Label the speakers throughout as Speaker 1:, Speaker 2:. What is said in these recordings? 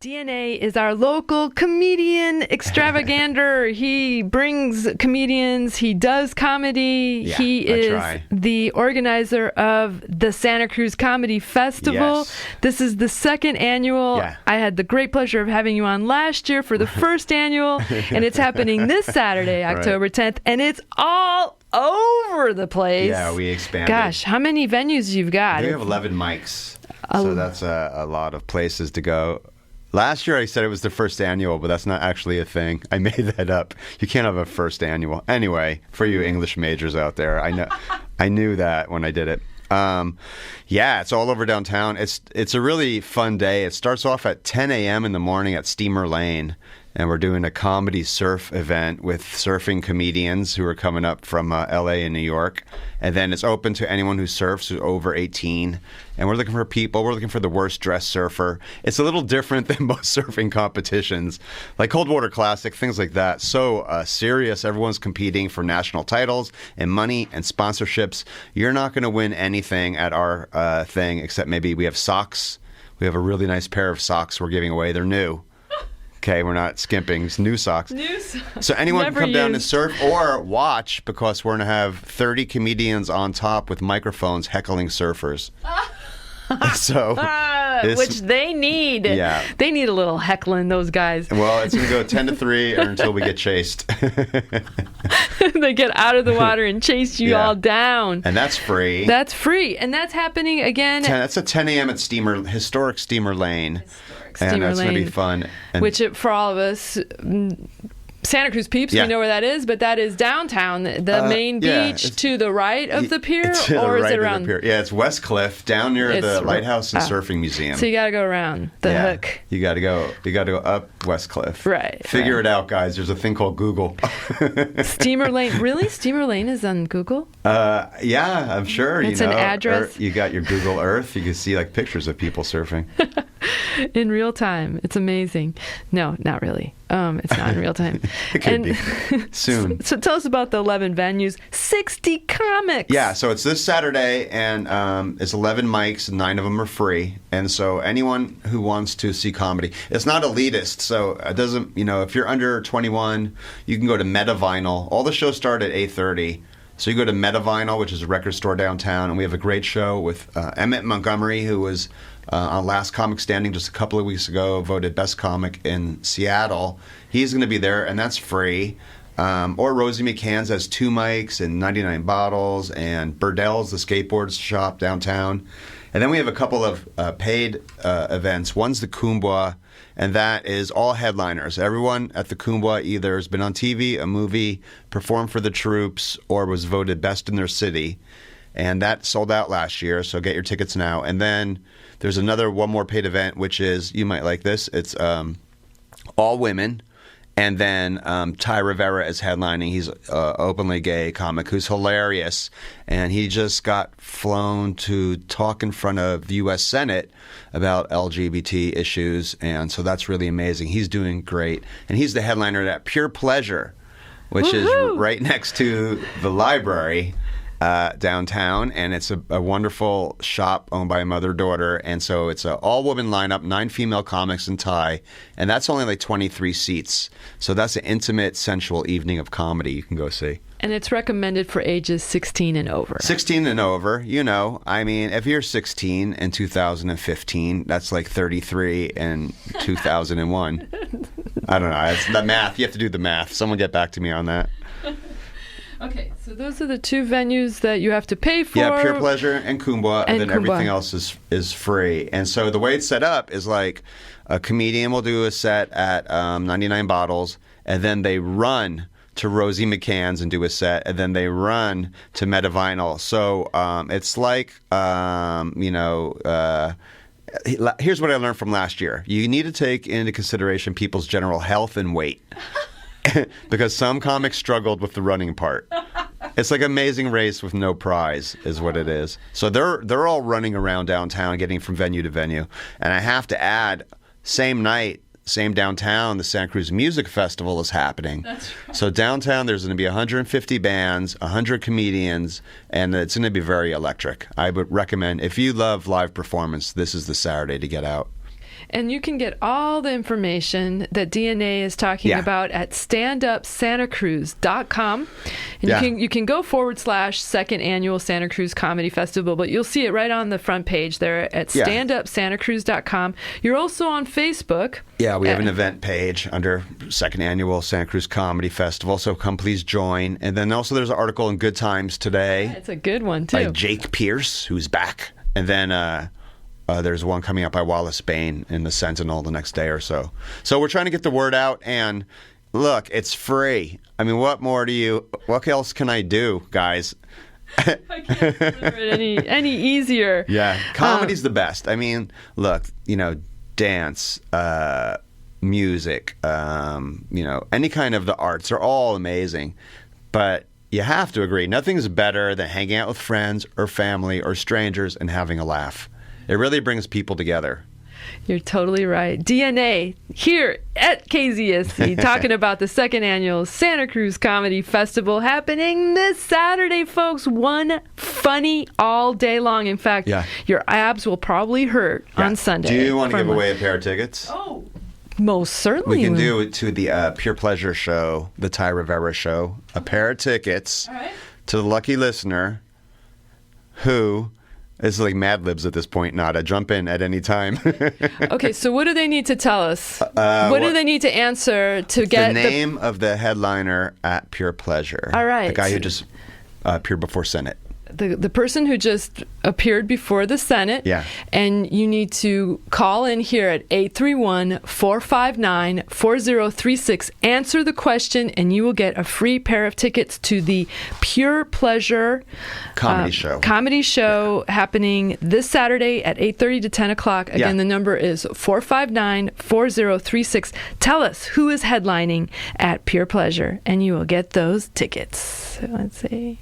Speaker 1: DNA is our local comedian extravaganza. He brings comedians. He does comedy.
Speaker 2: Yeah,
Speaker 1: he is the organizer of the Santa Cruz Comedy Festival.
Speaker 2: Yes.
Speaker 1: This is the second annual.
Speaker 2: Yeah.
Speaker 1: I had the great pleasure of having you on last year for the first annual, and it's happening this Saturday, October 10th, and it's all over the place.
Speaker 2: Yeah, we expanded.
Speaker 1: Gosh, how many venues you've got?
Speaker 2: We have 11 mics, so that's a lot of places to go. Last year I said it was the first annual, but that's not actually a thing. I made that up. You can't have a first annual. Anyway, for you English majors out there, I knew that when I did it. Yeah, it's all over downtown. It's a really fun day. It starts off at 10 a.m. in the morning at Steamer Lane, and we're doing a comedy surf event with surfing comedians who are coming up from L.A. and New York. And then it's open to anyone who surfs who's over 18. And we're looking for people. We're looking for the worst dressed surfer. It's a little different than most surfing competitions, like Cold Water Classic, things like that. So serious. Everyone's competing for national titles and money and sponsorships. You're not going to win anything at our thing, except maybe we have socks. We have a really nice pair of socks we're giving away. They're new. Okay, we're not skimping. It's new socks.
Speaker 1: New socks.
Speaker 2: So anyone
Speaker 1: Never
Speaker 2: can come down and
Speaker 1: used.
Speaker 2: surf or watch, because we're going to have 30 comedians on top with microphones heckling surfers. So,
Speaker 1: which they need.
Speaker 2: Yeah.
Speaker 1: They need a little heckling, those guys.
Speaker 2: Well, it's going to go 10 to 3 or until we get chased.
Speaker 1: They get out of the water and chase you
Speaker 2: Yeah.
Speaker 1: all down.
Speaker 2: And that's free.
Speaker 1: That's free. And that's happening again.
Speaker 2: That's at 10 a.m. at historic Steamer Lane. And
Speaker 1: Steamer
Speaker 2: that's going to be
Speaker 1: Lane.
Speaker 2: fun. And
Speaker 1: Which, for all of us Santa Cruz peeps,
Speaker 2: Yeah.
Speaker 1: we know where that is, but that is downtown, the main
Speaker 2: yeah,
Speaker 1: beach to the right of the pier,
Speaker 2: it's to the
Speaker 1: or is
Speaker 2: right
Speaker 1: it
Speaker 2: of the
Speaker 1: around?
Speaker 2: pier. Yeah, it's West Cliff, down near
Speaker 1: It's
Speaker 2: the
Speaker 1: r-
Speaker 2: Lighthouse and
Speaker 1: ah.
Speaker 2: Surfing Museum.
Speaker 1: So you got to go around the
Speaker 2: Yeah.
Speaker 1: hook.
Speaker 2: You got to go. You got to go up West Cliff.
Speaker 1: Right,
Speaker 2: Figure
Speaker 1: right.
Speaker 2: it out, guys. There's a thing called Google.
Speaker 1: Steamer Lane. Really? Steamer Lane is on Google?
Speaker 2: Yeah, I'm sure.
Speaker 1: It's an address?
Speaker 2: You got your Google Earth. You can see like pictures of people surfing.
Speaker 1: In real time. It's amazing. No, not really. It's not in real time.
Speaker 2: It could be soon.
Speaker 1: So tell us about the 11 venues. 60 comics.
Speaker 2: Yeah, so it's this Saturday, and it's 11 mics, and 9 of them are free. And so anyone who wants to see comedy, it's not elitist, so it doesn't, if you're under 21, you can go to Meta Vinyl. All the shows start at 8:30. So you go to Meta Vinyl, which is a record store downtown, and we have a great show with Emmett Montgomery, who was on Last Comic Standing just a couple of weeks ago, voted best comic in Seattle. He's going to be there, and that's free. Or Rosie McCann's has 2 mics and 99 bottles, and Burdell's, the skateboard shop downtown. And then we have a couple of paid events. One's the Kumbwa, and that is all headliners. Everyone at the Kumbwa either has been on TV, a movie, performed for the troops, or was voted best in their city. And that sold out last year, so get your tickets now. And then there's one more paid event, which is, you might like this, it's all women. And then Ty Rivera is headlining. He's an openly gay comic who's hilarious. And he just got flown to talk in front of the U.S. Senate about LGBT issues. And so that's really amazing. He's doing great. And he's the headliner at Pure Pleasure, which
Speaker 1: Woohoo!
Speaker 2: is right next to the library downtown. And it's a wonderful shop owned by a mother-daughter. And so it's an all-woman lineup, 9 female comics and Ty. And that's only like 23 seats. So that's an intimate, sensual evening of comedy you can go see.
Speaker 1: And it's recommended for ages 16 and over.
Speaker 2: 16 and over, I mean, if you're 16 in 2015, that's like 33 in 2001. I don't know. It's the math. You have to do the math. Someone get back to me on that.
Speaker 1: Okay, so those are the 2 venues that you have to pay for.
Speaker 2: Yeah, Pure Pleasure and Kumbwa, and then
Speaker 1: Kumbwa.
Speaker 2: everything else is free. And so the way it's set up is like a comedian will do a set at 99 bottles, and then they run to Rosie McCann's and do a set, and then they run to Meta Vinyl. So it's like, here's what I learned from last year. You need to take into consideration people's general health and weight. Because some comics struggled with the running part. It's like Amazing Race with no prize is what it is. So they're all running around downtown, getting from venue to venue. And I have to add, same night, same downtown, the Santa Cruz Music Festival is happening.
Speaker 1: That's right.
Speaker 2: So downtown, there's going to be 150 bands, 100 comedians, and it's going to be very electric. I would recommend, if you love live performance, this is the Saturday to get out.
Speaker 1: And you can get all the information that DNA is talking about at standupsantacruz.com. And you can go / second annual Santa Cruz Comedy Festival, but you'll see it right on the front page there at standupsantacruz.com. You're also on Facebook.
Speaker 2: Yeah, we have an event page under second annual Santa Cruz Comedy Festival, so come please join. And then also there's an article in Good Times today.
Speaker 1: Yeah, it's a good one, too.
Speaker 2: By Jake Pierce, who's back. And then there's one coming up by Wallace Bain in the Sentinel the next day or so. So we're trying to get the word out, and look, it's free. I mean, what else can I do, guys?
Speaker 1: I can't deliver it any easier.
Speaker 2: Yeah, comedy's the best. I mean, look, dance, music, any kind of the arts are all amazing. But you have to agree, nothing's better than hanging out with friends or family or strangers and having a laugh. It really brings people together.
Speaker 1: You're totally right. DNA here at KZSC talking about the second annual Santa Cruz Comedy Festival happening this Saturday, folks. One funny all day long. In fact, your abs will probably hurt on Sunday.
Speaker 2: Do you want to give away a pair of tickets?
Speaker 1: Oh, most certainly.
Speaker 2: We can do it to the Pure Pleasure show, the Ty Rivera show. A pair of tickets to the lucky listener who... This is like Mad Libs at this point, Nada. Jump in at any time.
Speaker 1: Okay, so what do they need to tell us? What do they need to answer to get
Speaker 2: the name of the headliner at Pure Pleasure?
Speaker 1: All right.
Speaker 2: The guy who just appeared before Senate.
Speaker 1: The person who just appeared before the Senate.
Speaker 2: Yeah.
Speaker 1: And you need to call in here at 831-459-4036. Answer the question, and you will get a free pair of tickets to the Pure Pleasure comedy show happening this Saturday at 8:30 to 10 o'clock. Again, the number is 459-4036. Tell us who is headlining at Pure Pleasure, and you will get those tickets. So let's see.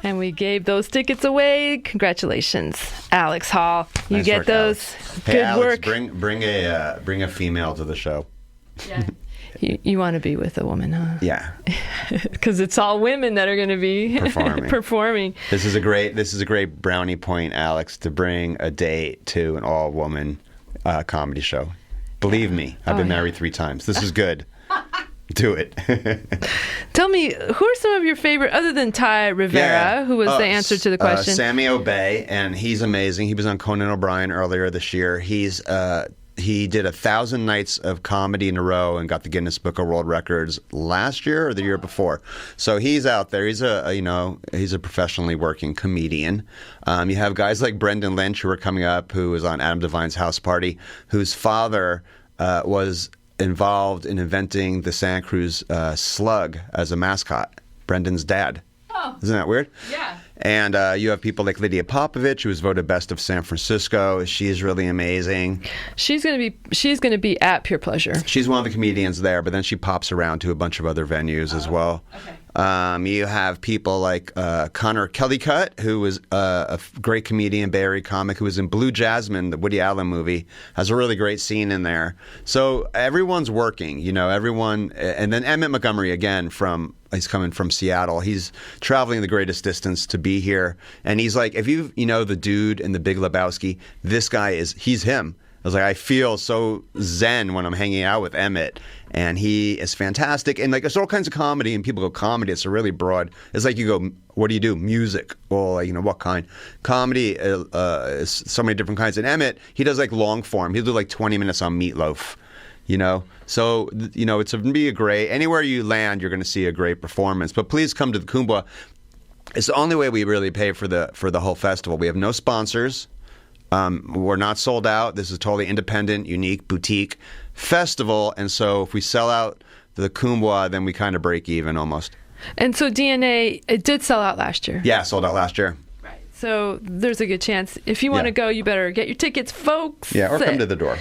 Speaker 1: And we gave those tickets away. Congratulations, Alex Hall. You nice get work, those.
Speaker 2: Alex.
Speaker 1: Good
Speaker 2: Alex,
Speaker 1: work.
Speaker 2: Bring a female to the show.
Speaker 1: Yeah. You want to be with a woman, huh?
Speaker 2: Yeah.
Speaker 1: Because it's all women that are going to be performing.
Speaker 2: This is a great brownie point, Alex, to bring a date to an all-woman comedy show. Believe me, I've been married 3 times. This is good. Do it.
Speaker 1: Tell me, who are some of your favorite, other than Ty Rivera, who was the answer to the question?
Speaker 2: Sammy Obey, and he's amazing. He was on Conan O'Brien earlier this year. He did 1,000 nights of comedy in a row and got the Guinness Book of World Records last year or the year before. So he's out there. He's a professionally working comedian. You have guys like Brendan Lynch, who are coming up, who was on Adam Devine's House Party, whose father was involved in inventing the Santa Cruz slug as a mascot. Brendan's dad. Oh. Isn't that weird?
Speaker 1: Yeah.
Speaker 2: And you have people like Lydia Popovich, who was voted best of San Francisco. She's really amazing.
Speaker 1: She's gonna be at Pure Pleasure.
Speaker 2: She's one of the comedians there, but then she pops around to a bunch of other venues as well.
Speaker 1: Okay.
Speaker 2: You have people like Connor Kellycutt, who was a great comedian, Bay Area comic, who was in Blue Jasmine, the Woody Allen movie, has a really great scene in there. So everyone's working, everyone. And then Emmett Montgomery, again, he's coming from Seattle. He's traveling the greatest distance to be here. And he's like, if you know the dude in The Big Lebowski, this guy he's him. I was like, I feel so zen when I'm hanging out with Emmett, and he is fantastic. And like, there's all kinds of comedy, and people go comedy. It's a really broad. It's like you go, what do you do? Music. Well, what kind? Comedy is so many different kinds. And Emmett, he does like long form. He'll do like 20 minutes on Meatloaf. So it's going to be a great. Anywhere you land, you're going to see a great performance. But please come to the Kumbwa. It's the only way we really pay for the whole festival. We have no sponsors. We're not sold out. This is a totally independent, unique, boutique festival. And so if we sell out the Kumbwa, then we kind of break even almost.
Speaker 1: And so DNA, it did sell out last year.
Speaker 2: Yeah, sold out last year.
Speaker 1: Right. So there's a good chance. If you want to go, you better get your tickets, folks.
Speaker 2: Yeah, or come to the door.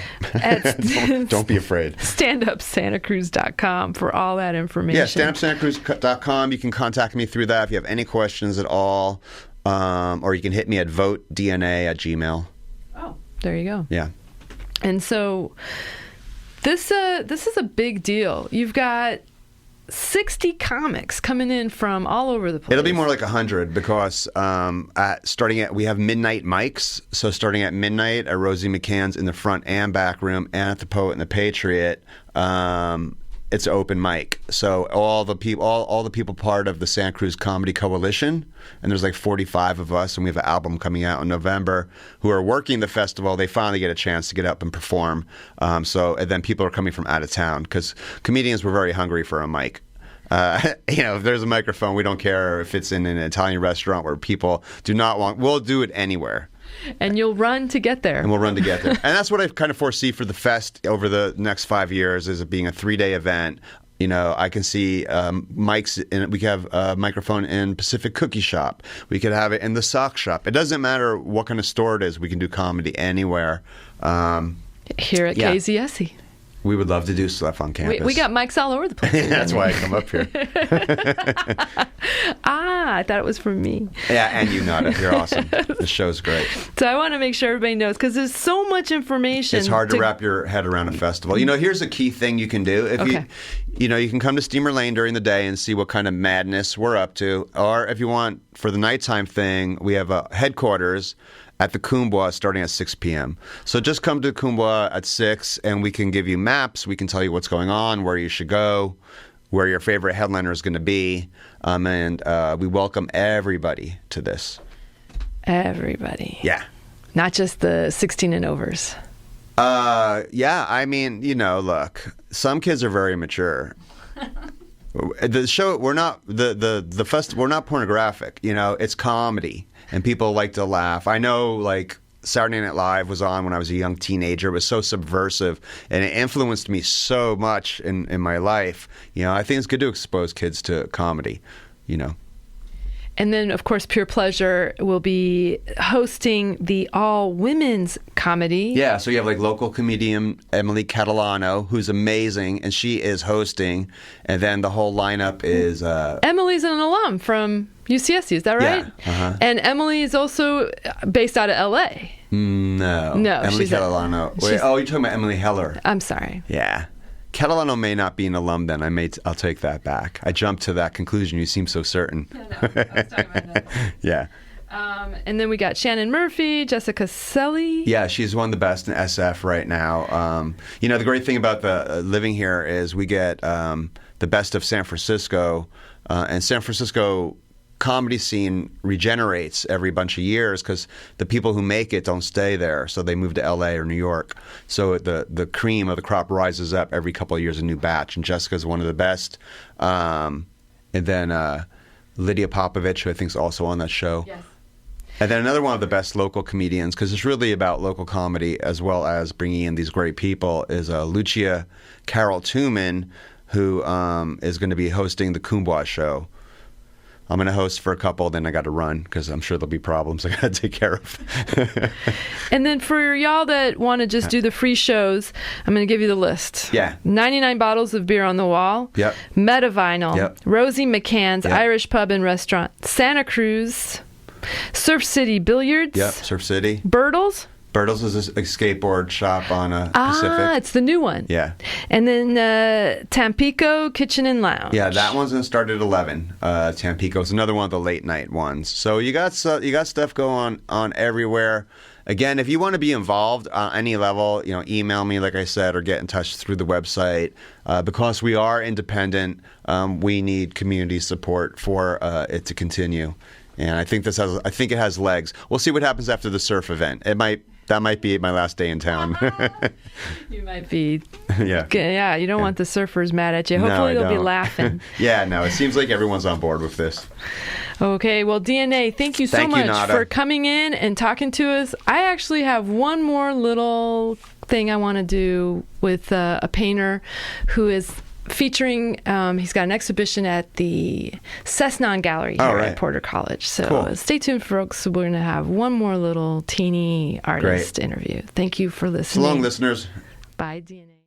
Speaker 2: Don't be afraid.
Speaker 1: StandUpSantaCruz.com for all that information.
Speaker 2: Yeah, StandUpSantaCruz.com. You can contact me through that if you have any questions at all. Or you can hit me at votedna@gmail.com.
Speaker 1: Oh, there you go.
Speaker 2: Yeah.
Speaker 1: And so this is a big deal. You've got 60 comics coming in from all over the place.
Speaker 2: It'll be more like 100 because we have midnight mics. So starting at midnight at Rosie McCann's in the front and back room, and at the Poet and the Patriot, it's open mic. So all the people part of the Santa Cruz Comedy Coalition, and there's like 45 of us, and we have an album coming out in November, who are working the festival. They finally get a chance to get up and perform. And then people are coming from out of town because comedians were very hungry for a mic. If there's a microphone, we don't care if it's in an Italian restaurant where people do not want. We'll do it anywhere.
Speaker 1: And you'll run to get there.
Speaker 2: And we'll run to get there. And that's what I kind of foresee for the fest over the next 5 years, is it being a 3-day event. I can see mics. We could have a microphone in Pacific Cookie Shop. We could have it in the sock shop. It doesn't matter what kind of store it is. We can do comedy anywhere.
Speaker 1: Here at KZSE.
Speaker 2: We would love to do stuff on campus.
Speaker 1: We got mics all over the place.
Speaker 2: That's why I come up here.
Speaker 1: I thought it was for me.
Speaker 2: Yeah, and you, Nada. You're awesome. The show's great.
Speaker 1: So I want to make sure everybody knows, because there's so much information.
Speaker 2: It's hard to wrap your head around a festival. Here's a key thing you can do. If you can come to Steamer Lane during the day and see what kind of madness we're up to. Or if you want, for the nighttime thing, we have a headquarters at the Kumbwa starting at 6 p.m. So just come to Kumbwa at 6, and we can give you maps. We can tell you what's going on, where you should go, where your favorite headliner is going to be. And we welcome everybody to this.
Speaker 1: Everybody.
Speaker 2: Yeah.
Speaker 1: Not just the 16 and overs.
Speaker 2: Yeah. I mean, look, some kids are very mature. The show, we're not the fest. We're not pornographic. It's comedy, and people like to laugh. I know, like Saturday Night Live was on when I was a young teenager. It was so subversive, and it influenced me so much in my life. I think it's good to expose kids to comedy.
Speaker 1: And then, of course, Pure Pleasure will be hosting the all-women's comedy.
Speaker 2: Yeah, so you have like local comedian Emily Catalano, who's amazing, and she is hosting. And then the whole lineup is...
Speaker 1: Emily's an alum from UCSC, is that right?
Speaker 2: Yeah. Uh-huh.
Speaker 1: And Emily is also based out of L.A.
Speaker 2: No. Emily Catalano. Wait, you're talking about Emily Heller.
Speaker 1: I'm sorry.
Speaker 2: Yeah. Catalano may not be an alum then. I'll take that back. I jumped to that conclusion. You seem so certain.
Speaker 1: No, I was talking about that.
Speaker 2: Yeah.
Speaker 1: And then we got Shannon Murphy, Jessica Selly.
Speaker 2: Yeah, she's one of the best in SF right now. The great thing about the living here is we get the best of San Francisco, and San Francisco comedy scene regenerates every bunch of years because the people who make it don't stay there, so they move to LA or New York. So the cream of the crop rises up every couple of years, a new batch, and Jessica's one of the best. And then Lydia Popovich, who I think is also on that show. Yes. And then another one of the best local comedians, because it's really about local comedy as well as bringing in these great people, is Lucia Carol Tuman, who is going to be hosting the Kumbwa show. I'm going to host for a couple, then I got to run because I'm sure there'll be problems I got to take care of.
Speaker 1: And then for y'all that want to just do the free shows, I'm going to give you the list.
Speaker 2: Yeah.
Speaker 1: 99 bottles of beer on the wall.
Speaker 2: Yep.
Speaker 1: Metavinyl.
Speaker 2: Yep.
Speaker 1: Rosie McCann's Irish Pub and Restaurant. Santa Cruz. Surf City Billiards.
Speaker 2: Yep, Surf City.
Speaker 1: Birtles.
Speaker 2: Birtles is a skateboard shop on Pacific.
Speaker 1: It's the new one.
Speaker 2: Yeah.
Speaker 1: And then Tampico Kitchen and Lounge.
Speaker 2: Yeah, that one's going to start at 11. Tampico's another one of the late night ones. So you got stuff going on everywhere. Again, if you want to be involved on any level, email me, like I said, or get in touch through the website. Because we are independent, we need community support for it to continue. And I think it has legs. We'll see what happens after the surf event. That might be my last day in town.
Speaker 1: You might be.
Speaker 2: Yeah.
Speaker 1: Yeah, you don't want the surfers mad at you. Hopefully they'll be laughing.
Speaker 2: Yeah, no, it seems like everyone's on board with this.
Speaker 1: Okay, well, DNA, thank you so much for coming in and talking to us. I actually have one more little thing I want to do with a painter who is featuring, he's got an exhibition at the Cessnon Gallery here at Porter College. So Stay tuned, folks. We're going to have one more little teeny artist interview. Thank you for listening.
Speaker 2: So long, listeners.
Speaker 1: Bye, DNA.